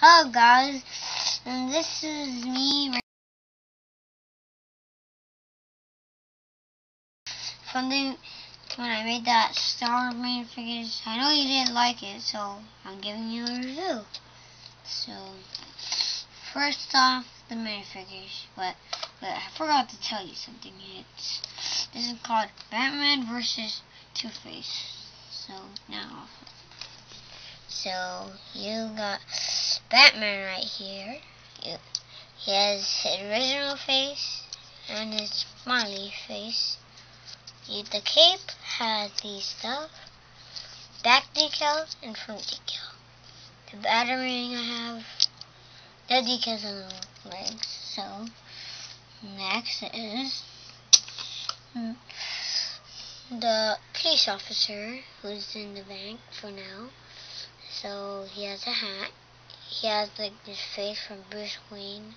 Hello guys, and this is me from when I made that Star minifigures. I know you didn't like it, so I'm giving you a review. So first off, the minifigures, but I forgot to tell you something. This is called Batman vs. Two-Face. So you got Batman right here. He has his original face and his smiley face. The cape has these stuff, back decal and front decal. The Batarang I have, the decals on the legs. So next is the police officer who's in the bank for now. So he has a hat. He has like this face from Bruce Wayne.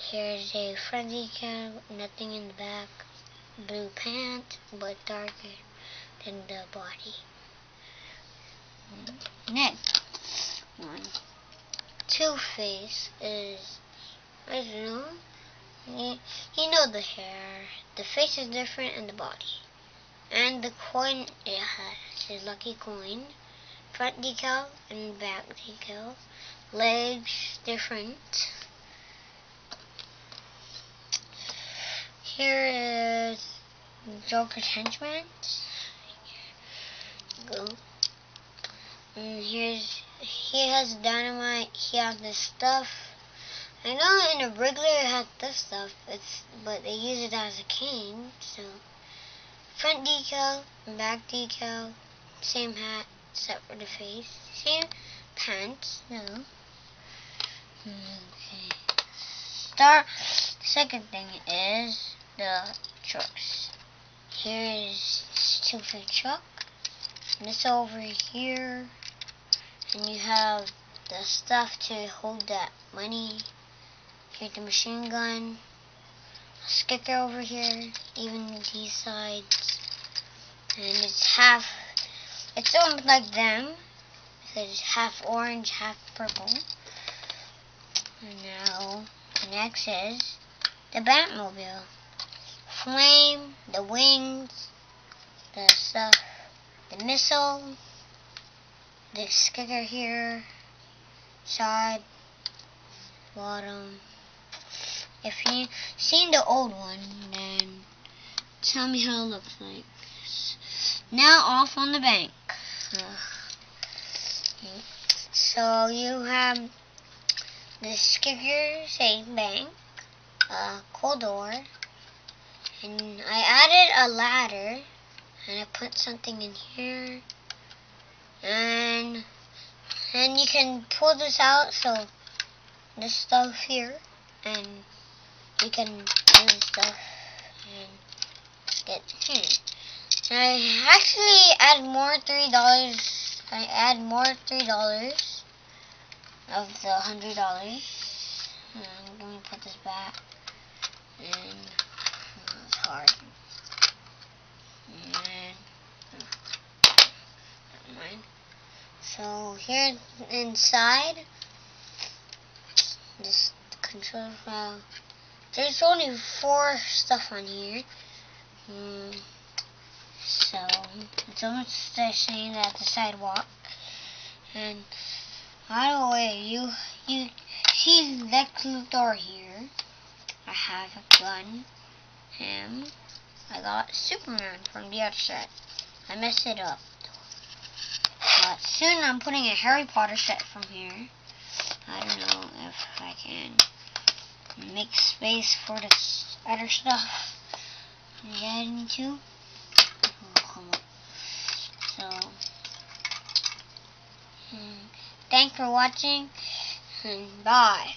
Here's a front decal, nothing in the back. Blue pants, but darker than the body. Next one, Two-Face is, I don't know, you know the hair. The face is different and the body. And the coin it has is lucky coin. Front decal and back decal. Legs different. Here is Joker's henchman. Go. And he has dynamite. He has this stuff. I know in a regular it has this stuff, but they use it as a cane. So front decal and back decal, same hat except for the face. Same pants. No. Okay. Second thing is the trucks. Here is Two-Face truck. And this over here. And you have the stuff to hold that money. Here's the machine gun. A sticker over here. Even these sides. And it's almost like them. It's half orange, half purple. And now, next is the Batmobile. Flame, the wings, the stuff, the missile, the sticker here, side, bottom. If you've seen the old one, then tell me how it looks like. Now off on the bank. So you have the sticker say bank, cold door, and I added a ladder, and I put something in here, and you can pull this out, so this stuff here, and you can do this stuff and get here. And I actually add more $3. I add more $3 of the $100. And let me put this back. And it's hard. And never mind. So here inside, this control file. There's only 4 stuff on here. So it's almost the same as the sidewalk. And by the way, you see Lex Luthor here. I have a gun. Him. I got Superman from the other set. I messed it up. But soon I'm putting a Harry Potter set from here. I don't know if I can make space for this other stuff. Yeah, I need to. So, thanks for watching, and bye.